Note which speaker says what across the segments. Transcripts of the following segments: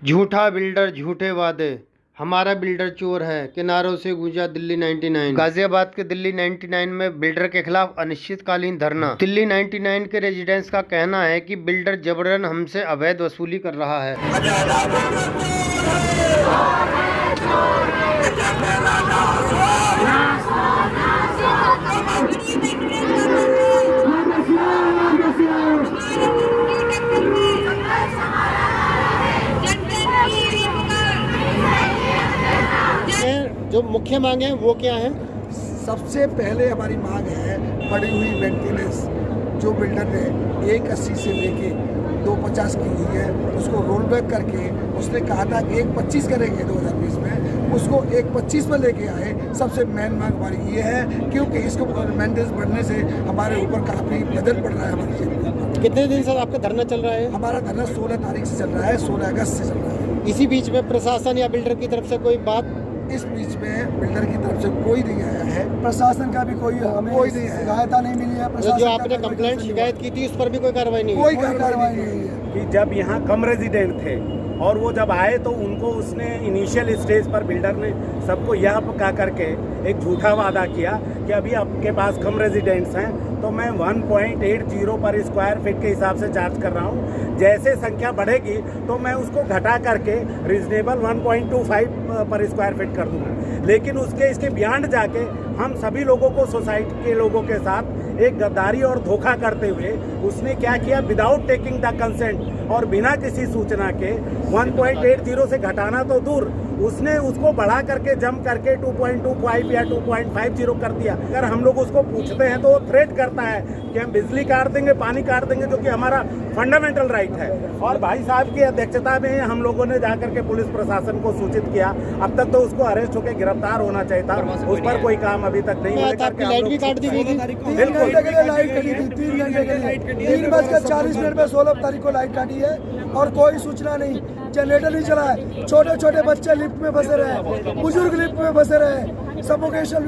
Speaker 1: झूठा बिल्डर झूठे वादे, हमारा बिल्डर चोर है, किनारों से गूंजा दिल्ली 99। गाजियाबाद के दिल्ली 99 में बिल्डर के खिलाफ अनिश्चितकालीन धरना। दिल्ली 99 के रेजिडेंट्स का कहना है कि बिल्डर जबरन हमसे अवैध वसूली कर रहा है। जो मुख्य मांग है वो क्या है?
Speaker 2: सबसे पहले हमारी मांग है बढ़ी हुई मेंटेनेंस। जो बिल्डर ने 180 से लेके 250 की हुई है उसको रोल बैक करके उसने कहा था कि 125 करेंगे 2020 में, उसको 125 में लेके आए। सबसे मेन मांग हमारी ये है क्योंकि इसको मेंटेनेंस बढ़ने से हमारे ऊपर काफ़ी बदल पड़ रहा है हमारी जेब में।
Speaker 1: कितने दिन से आपका धरना चल रहा है?
Speaker 2: हमारा धरना 16 तारीख से चल रहा है, 16 अगस्त से चल रहा है।
Speaker 1: इसी बीच में प्रशासन या बिल्डर की तरफ से कोई बात?
Speaker 2: इस बीच में बिल्डर की तरफ से कोई नहीं आया है,
Speaker 3: प्रशासन का भी कोई हमें
Speaker 2: कोई नहीं है,
Speaker 3: सहायता नहीं मिली है।
Speaker 1: जो आपने कंप्लेंट शिकायत की थी उस पर भी कोई कार्रवाई नहीं?
Speaker 2: कोई कार्रवाई नहीं है।
Speaker 4: कि जब यहाँ कम रेजिडेंट थे और वो जब आए तो उनको उसने इनिशियल स्टेज पर बिल्डर ने सबको यह कह करके एक झूठा वादा किया कि अभी आपके पास कम रेजिडेंट्स हैं तो मैं 1.80 पर स्क्वायर फीट के हिसाब से चार्ज कर रहा हूँ। जैसे संख्या बढ़ेगी तो मैं उसको घटा करके रीजनेबल 1.25 पर स्क्वायर फीट कर दूँगा। लेकिन इसके बियॉन्ड जाके हम सभी लोगों को, सोसाइटी के लोगों के साथ एक गद्दारी और धोखा करते हुए उसने क्या किया, विदाउट टेकिंग द कंसेंट और बिना किसी सूचना के 1.80 से घटाना तो दूर, उसने उसको बढ़ा करके जम करके 2.25 या 2.50 कर दिया। अगर हम लोग उसको पूछते हैं तो वो थ्रेट करता है कि हम बिजली काट देंगे, पानी काट देंगे, जो कि हमारा फंडामेंटल राइट है। और भाई साहब की अध्यक्षता में हम लोगों ने जाकर के पुलिस प्रशासन को सूचित किया। अब तक तो उसको अरेस्ट होकर गिरफ्तार होना चाहिए था, उस पर कोई काम अभी तक नहीं हुआ।
Speaker 1: लाइट भी काट दी गई थी?
Speaker 3: 3 घंटे के लिए लाइट कटी थी, 3 घंटे के लिए 3:40 में 16 तारीख को लाइट काटी है और कोई सूचना नहीं। जनरेटर नहीं चला है, छोटे छोटे बच्चे लिफ्ट में फंसे रहे, बुजुर्ग लिफ्ट में फंसे रहे, सफोकेशन,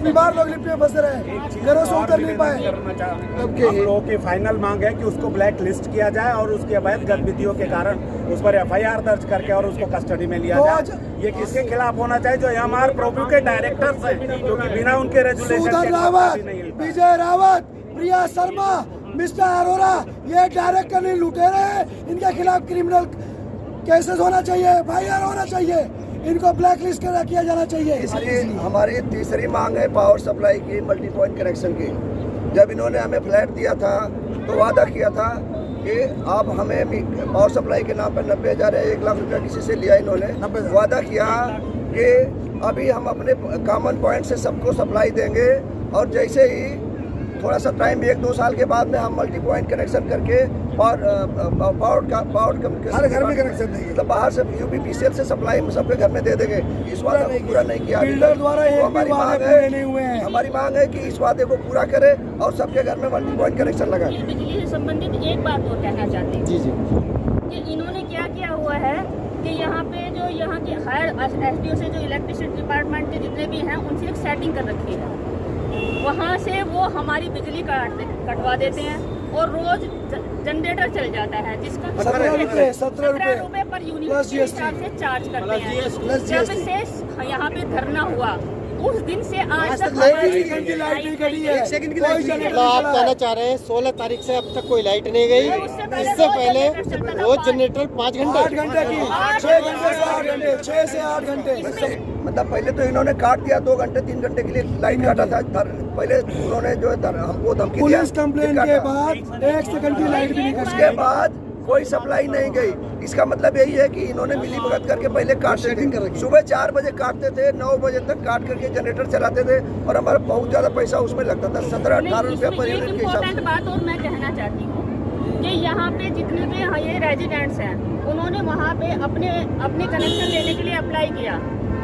Speaker 3: बीमार लोग लिफ्ट में फंसे रहे, घरों से उतर नहीं पाए।
Speaker 4: हम लोगों की फाइनल मांग है कि उसको ब्लैक लिस्ट किया जाए और उसकी अवैध गतिविधियों के कारण उस पर FIR दर्ज करके और उसको कस्टडी में लिया जाए। ये किसके खिलाफ होना चाहिए? जो AMR प्रोव्यू के डायरेक्टर्स हैं, क्योंकि बिना उनके रेजुलेशन के
Speaker 3: रावत, विजय रावत, प्रिया शर्मा, मिस्टर अरोरा, ये डायरेक्टर नहीं लुटेरे हैं। इनके खिलाफ क्रिमिनल केसेस होना चाहिए, FIR होना चाहिए, इनको ब्लैक लिस्ट किया जाना चाहिए।
Speaker 2: इसलिए हमारी तीसरी मांग है पावर सप्लाई की, मल्टी पॉइंट कनेक्शन की। जब इन्होंने हमें फ्लैट दिया था तो वादा किया था कि आप हमें पावर सप्लाई के नाम पर 90,000 या 1 लाख रुपया किसी से लिया। इन्होंने वादा किया कि अभी हम अपने कॉमन पॉइंट से सबको सप्लाई देंगे और जैसे ही थोड़ा सा टाइम 1-2 साल के बाद में हम मल्टी पॉइंट कनेक्शन करके पावर
Speaker 3: हर घर में कनेक्शन देंगे,
Speaker 2: मतलब बाहर से UPPCL से सप्लाई सबके घर में दे देंगे। इस वादे को पूरा नहीं किया
Speaker 3: बिल्डर द्वारा।
Speaker 2: हमारी मांग है कि इस वादे को पूरा करे और सबके घर में मल्टी पॉइंट कनेक्शन लगाए।
Speaker 5: बिजली से संबंधित एक बात और कहना चाहते हैं
Speaker 1: जी जी,
Speaker 5: कि इन्होंने क्या किया हुआ है कि यहाँ पे जो यहाँ के हायर SDO से जो इलेक्ट्रिसिटी डिपार्टमेंट के जितने भी हैं उनसे एक सेटिंग कर रखी है। वहाँ से वो हमारी बिजली कटवा देते हैं और रोज जनरेटर चल जाता है जिसका 17 रुपए पर यूनिट के हिसाब से चार्ज करते हैं। जब से यहाँ पे धरना हुआ उस दिन से आज तक
Speaker 3: लाइट नहीं गई है।
Speaker 1: मतलब आप कहना चाह रहे हैं 16 तारीख से अब तक कोई लाइट नहीं गई? इससे पहले रोज जनरेटर 5 घंटे
Speaker 3: 8 घंटे की, 6 घंटे से 8 घंटे, 6 से 8 घंटे।
Speaker 2: मतलब पहले तो इन्होंने काट दिया 2 घंटे 3 घंटे के लिए लाइट काटा था। पहले उन्होंने जो है हमको धमकी दिया।
Speaker 3: पुलिस कंप्लेंट के बाद 1 सेकंड की लाइट भी नहीं गई।
Speaker 2: उसके बाद कोई सप्लाई नहीं गई। इसका मतलब यही है कि इन्होंने मिली भगत करके पहले काटते थे, सुबह 4 बजे काटते थे, 9 बजे तक काट करके जनरेटर चलाते थे और हमारा बहुत ज्यादा पैसा उसमें लगता था, 17-18 रुपया पर यूनिट के हिसाब से।
Speaker 5: बात और मैं कहना चाहती हूँ कि यहाँ पे जितने भी ये रेजिडेंट्स हैं उन्होंने वहाँ पे अपने कनेक्शन लेने के लिए अप्लाई किया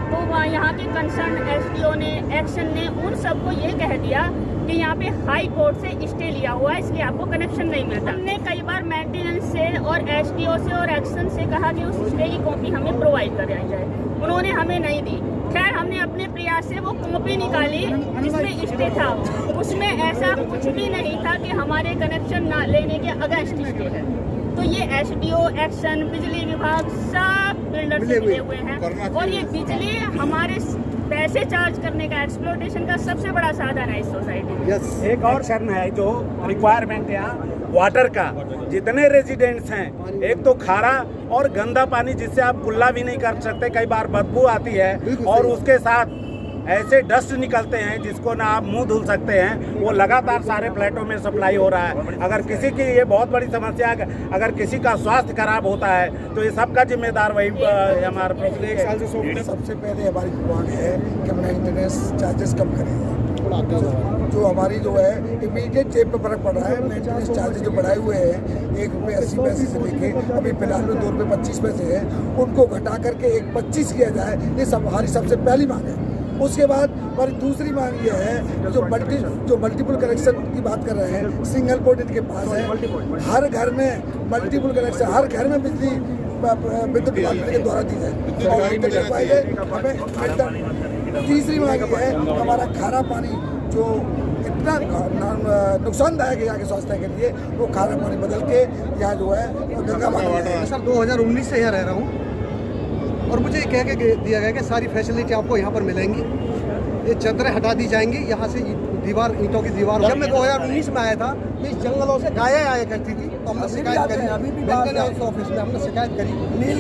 Speaker 5: तो वहाँ यहाँ के कंसर्न SDO ने, एक्शन ने उन सबको ये कह दिया कि यहाँ पे हाई कोर्ट से स्टे लिया हुआ है, इसलिए आपको कनेक्शन नहीं मिलता। हमने कई बार मेंटेनेंस से और SDO से और एक्शन से कहा कि उस स्टे की कॉपी हमें प्रोवाइड कराई जाए, उन्होंने हमें नहीं दी। खैर हमने अपने प्रयास से वो कॉपी निकाली जिसमें स्टे था, उसमें ऐसा कुछ भी नहीं था कि हमारे कनेक्शन ना लेने के अगेंस्ट स्टे है। तो ये एसडीओ, एक्शन, बिजली विभाग सब बिल्डर से मिले हुए हैं और ये बिजली हमारे पैसे चार्ज करने का, एक्सप्लोटेशन का सबसे बड़ा साधन है इस सोसाइटी में।
Speaker 4: एक और शर्म है जो रिक्वायरमेंट है यहाँ वाटर का। जितने रेजिडेंट्स हैं, एक तो खारा और गंदा पानी जिससे आप कुल्ला भी नहीं कर सकते, कई बार बदबू आती है और उसके साथ ऐसे डस्ट निकलते हैं जिसको ना आप मुंह धुल सकते हैं, वो लगातार सारे फ्लैटों में सप्लाई हो रहा है। अगर किसी की ये बहुत बड़ी समस्या है, अगर किसी का स्वास्थ्य खराब होता है तो ये सबका जिम्मेदार वही हमारा
Speaker 3: सबसे पहले हमारी डिमांड है कि मेंटेनेंस चार्जेस कम करें। जो हमारी जो है इमीडिएट जेब पे फर्क पड़ रहा है। मेंटेनेंस चार्जेस जो बढ़ाए हुए हैं 1 रुपये 80 पैसे से लेके अभी फिलहाल में 2 रुपये 25 पैसे है, उनको घटा करके 1.25 किया जाए। ये सब हमारी सबसे पहली मांग है। उसके बाद हमारी दूसरी मांग ये है जो मल्टीपल कनेक्शन की बात कर रहे हैं, सिंगल बोर्ड इनके पास है, हर घर में मल्टीपल कनेक्शन, हर घर में बिजली विद्युत विभाग के द्वारा दी जाए। हमें तीसरी मांग ये है हमारा खारा पानी जो इतना नुकसानदायक है यहाँ के स्वास्थ्य के लिए, वो खारा पानी बदल के यहाँ जो है गंगा पानी।
Speaker 6: सर 2019 से यहाँ रह रहा हूँ और मुझे कह के दिया गया कि सारी फैसिलिटी आपको यहाँ पर मिलेंगी, ये चदरें हटा दी जाएंगी, यहाँ से दीवार, ईंटों की दीवार। जब मैं 2019 में आया था तो इस जंगलों से गायें आया करती थी, तो हमने शिकायत करी मेंटेनेंस ऑफिस में, हमने शिकायत करी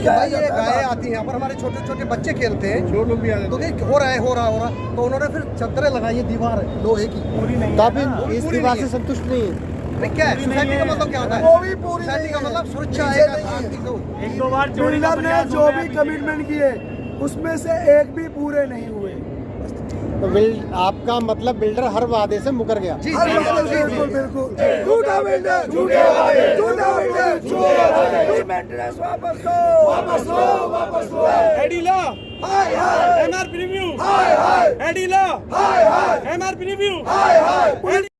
Speaker 6: भाई ये गायें आती हैं यहाँ पर, हमारे छोटे छोटे बच्चे खेलते हैं, जो लोग भी आ तो हो रहा है, तो उन्होंने फिर चदरें लगाई है दीवार लोहे की, पूरी नहीं,
Speaker 1: काफी इस दीवार से संतुष्ट नहीं है।
Speaker 6: क्या है सोसाइटी का मतलब क्या होता है?
Speaker 3: वो भी पूरी
Speaker 6: सोसाइटी का मतलब सुरक्षा है।
Speaker 3: बिल्डर ने जो भी कमिटमेंट किए उसमें से एक भी पूरे नहीं हुए।
Speaker 1: तो आपका मतलब बिल्डर हर वादे से मुकर गया।
Speaker 3: बिल्कुल झूठा बिल्डर, झूठे वादे, झूठा बिल्डर, झूठे वादे। मेंटेनेंस वापस लो।
Speaker 7: एडीला
Speaker 3: हाय हाय,
Speaker 7: एमआरपी रिव्यू
Speaker 3: हाय हाय,
Speaker 7: एडीला
Speaker 3: हाय हाय,
Speaker 7: एमआरपी रिव्यू
Speaker 3: हाय हाय।